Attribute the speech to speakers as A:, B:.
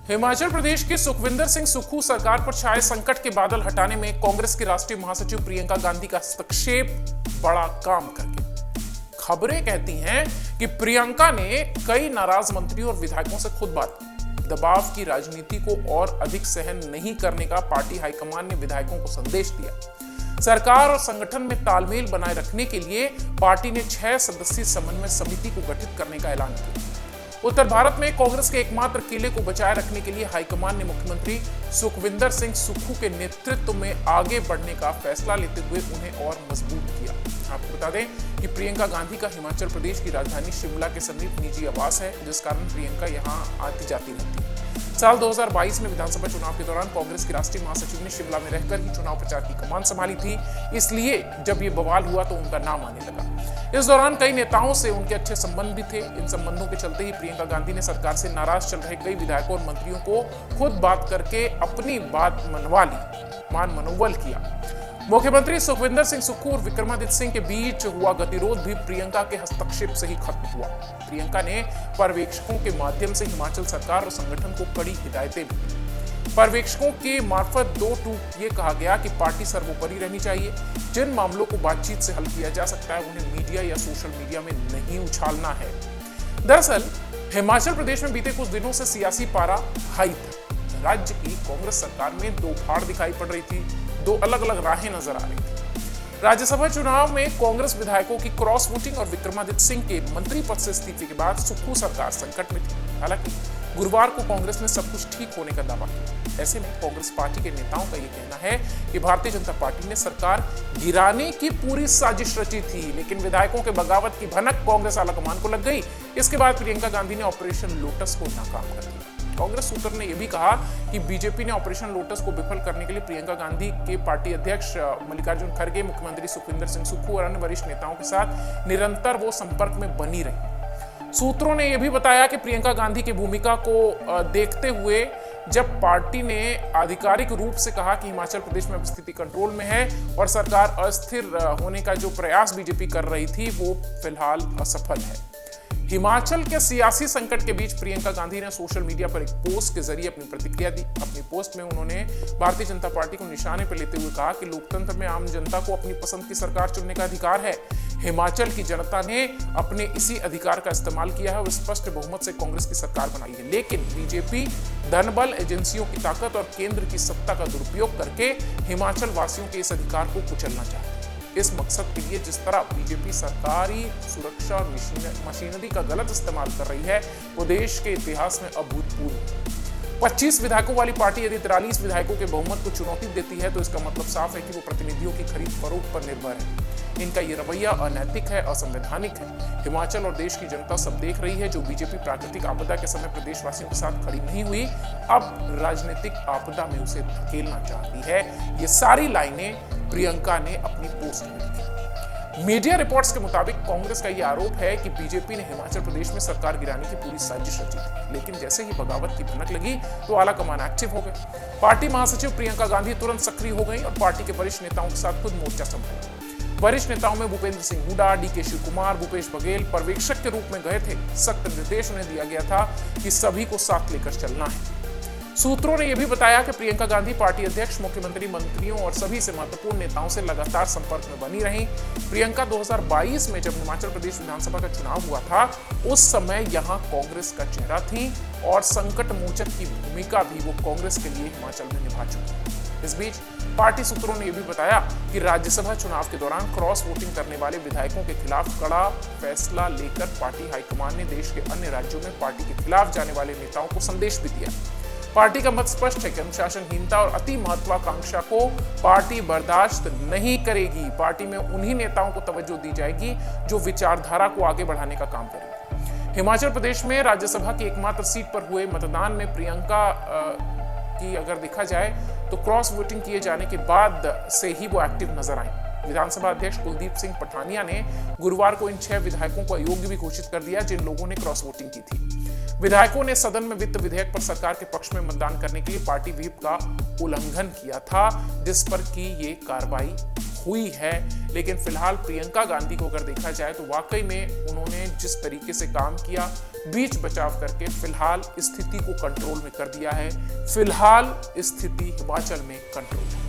A: हिमाचल प्रदेश के सुखविंदर सिंह सुक्खू सरकार पर छाए संकट के बादल हटाने में कांग्रेस की राष्ट्रीय महासचिव प्रियंका गांधी का हस्तक्षेप बड़ा काम कर गया। खबरें कहती हैं कि प्रियंका ने कई नाराज मंत्रियों और विधायकों से खुद बात की। दबाव की राजनीति को और अधिक सहन नहीं करने का पार्टी हाईकमान ने विधायकों को संदेश दिया। सरकार और संगठन में तालमेल बनाए रखने के लिए पार्टी ने 6 सदस्यीय समन्वय समिति को गठित करने का ऐलान किया। उत्तर भारत में कांग्रेस के एकमात्र किले को बचाए रखने के लिए हाईकमान ने मुख्यमंत्री सुखविंदर सिंह सुक्खू के नेतृत्व में आगे बढ़ने का फैसला लेते हुए उन्हें और मजबूत किया। आपको बता दें कि प्रियंका गांधी का हिमाचल प्रदेश की राजधानी शिमला के समीप निजी आवास है, जिस कारण प्रियंका यहां आती जाती रहती है। साल 2022 में विधानसभा चुनाव के दौरान कांग्रेस की राष्ट्रीय महासचिव ने शिमला में रहकर ही चुनाव प्रचार की कमान संभाली थी, इसलिए जब ये बवाल हुआ तो उनका नाम आने लगा। इस दौरान कई नेताओं से उनके अच्छे संबंध भी थे। इन संबंधों के चलते ही प्रियंका गांधी ने सरकार से नाराज चल रहे कई विधायकों और मंत्रियों को खुद बात करके अपनी बात मनवा ली, मनोबल किया। मुख्यमंत्री सुखविंदर सिंह सुक्खू और विक्रमादित्य सिंह के बीच हुआ गतिरोध भी प्रियंका के हस्तक्षेप से ही खत्म हुआ। प्रियंका ने पर्यवेक्षकों के माध्यम से हिमाचल सरकार और संगठन को कड़ी हिदायतें भी दी। पर्यवेक्षकों के मार्फत 2 टूक ये कहा गया कि पार्टी सर्वोपरि रहनी चाहिए। जिन मामलों को बातचीत से हल किया जा सकता है उन्हें मीडिया या सोशल मीडिया में नहीं उछालना है। दरअसल हिमाचल प्रदेश में बीते कुछ दिनों से सियासी पारा हाई था। राज्य की कांग्रेस सरकार में 2 फाड़ दिखाई पड़ रही थी, 2 अलग अलग राहें नजर आ रही थी। राज्यसभा चुनाव में कांग्रेस विधायकों की क्रॉस वोटिंग और विक्रमादित्य सिंह के मंत्री पद से इस्तीफे के बाद सुक्खू सरकार संकट में थी। हालांकि गुरुवार को कांग्रेस ने सब कुछ ठीक होने का दावा किया। ऐसे में कांग्रेस पार्टी के नेताओं का यह कहना है कि भारतीय जनता पार्टी ने सरकार गिराने की पूरी साजिश रची थी, लेकिन विधायकों के बगावत की भनक कांग्रेस आलाकमान को लग गई। इसके बाद प्रियंका गांधी ने ऑपरेशन लोटस को नाकाम कर दिया। कांग्रेस सूत्र ने यह भी कहा कि बीजेपी ने ऑपरेशन लोटस को विफल करने के लिए प्रियंका गांधी के पार्टी अध्यक्ष मल्लिकार्जुन खड़गे, मुख्यमंत्री सुखविंदर सिंह सुक्खू और अन्य वरिष्ठ नेताओं के साथ निरंतर वो संपर्क में बनी रही। सूत्रों ने यह भी बताया कि प्रियंका गांधी की भूमिका को देखते हुए जब पार्टी ने आधिकारिक रूप से कहा कि हिमाचल प्रदेश में स्थिति कंट्रोल में है और सरकार अस्थिर होने का जो प्रयास बीजेपी कर रही थी वो फिलहाल असफल है। हिमाचल के सियासी संकट के बीच प्रियंका गांधी ने सोशल मीडिया पर एक पोस्ट के जरिए अपनी प्रतिक्रिया दी। अपनी पोस्ट में उन्होंने भारतीय जनता पार्टी को निशाने पर लेते हुए कहा कि लोकतंत्र में आम जनता को अपनी पसंद की सरकार चुनने का अधिकार है। हिमाचल की जनता ने अपने इसी अधिकार का इस्तेमाल किया है और स्पष्ट बहुमत से कांग्रेस की सरकार बनाई है, लेकिन बीजेपी धनबल, एजेंसियों की ताकत और केंद्र की सत्ता का दुरुपयोग करके हिमाचल वासियों के इस अधिकार को कुचलना चाहती है। इस मकसद के लिए जिस तरह बीजेपी सरकारी सुरक्षा और मशीनरी का गलत इस्तेमाल कर रही है वो देश के इतिहास में अभूतपूर्व है। 25 विधायकों वाली पार्टी यदि 43 विधायकों के बहुमत को चुनौती देती है तो इसका मतलब साफ है कि वो प्रतिनिधियों की खरीद फरोख्त पर निर्भर है। इनका ये रवैया अनैतिक है, असंवैधानिक है। हिमाचल और देश की जनता सब देख रही है। जो बीजेपी प्राकृतिक आपदा के समय प्रदेशवासियों के साथ खड़ी नहीं हुई, अब राजनीतिक आपदा में उसे धकेलना चाहती है। ये सारी लाइनें प्रियंका ने अपनी पोस्ट में लिखी। मीडिया रिपोर्ट्स के मुताबिक कांग्रेस का यह आरोप है कि बीजेपी ने हिमाचल प्रदेश में सरकार गिराने की पूरी साजिश रची थी, लेकिन जैसे ही बगावत की भनक लगी तो आला कमान एक्टिव हो गए। पार्टी महासचिव प्रियंका गांधी तुरंत सक्रिय हो गई और पार्टी के वरिष्ठ नेताओं के साथ खुद मोर्चा संभाला। वरिष्ठ नेताओं में भूपेंद्र सिंह हुड्डा, डीके शिव कुमार, भूपेश बघेल पर्यवेक्षक के रूप में गए थे। सख्त निर्देश उन्हें दिया गया था कि सभी को साथ लेकर चलना है। सूत्रों ने यह भी बताया कि प्रियंका गांधी पार्टी अध्यक्ष, मुख्यमंत्री, मंत्रियों और सभी से महत्वपूर्ण नेताओं से लगातार संपर्क में बनी रही। प्रियंका 2022 में जब हिमाचल प्रदेश विधानसभा का चुनाव हुआ था उस समय यहां कांग्रेस का चेहरा थी और संकट मोचक की भूमिका भी वो कांग्रेस के लिए हिमाचल में निभा चुकी है। इस बीच पार्टी सूत्रों ने यह भी बताया कि राज्यसभा चुनाव के दौरान क्रॉस वोटिंग करने वाले विधायकों के खिलाफ कड़ा फैसला लेकर पार्टी हाईकमान ने देश के अन्य राज्यों में पार्टी के खिलाफ जाने वाले नेताओं को संदेश भी दिया। पार्टी का मत स्पष्ट है कि अनुशासनहीनता और अति महत्वाकांक्षा को पार्टी बर्दाश्त नहीं करेगी। पार्टी में उन्हीं नेताओं को तवज्जो दी जाएगी जो विचारधारा को आगे बढ़ाने का काम करेंगे। हिमाचल प्रदेश में राज्यसभा की एकमात्र सीट पर हुए मतदान में प्रियंका की अगर देखा जाए तो क्रॉस वोटिंग किए जाने के बाद से ही वो एक्टिव नजर आई। विधानसभा अध्यक्ष कुलदीप सिंह पठानिया ने गुरुवार को इन 6 विधायकों को अयोग्य भी घोषित कर दिया जिन लोगों ने क्रॉस वोटिंग की थी। विधायकों ने सदन में वित्त विधेयक पर सरकार के पक्ष में मतदान करने के लिए पार्टी व्हिप का उल्लंघन किया था, जिस पर की ये कार्रवाई हुई है। लेकिन फिलहाल प्रियंका गांधी को अगर देखा जाए तो वाकई में उन्होंने जिस तरीके से काम किया, बीच बचाव करके फिलहाल स्थिति को कंट्रोल में कर दिया है। फिलहाल स्थिति हिमाचल में कंट्रोल है।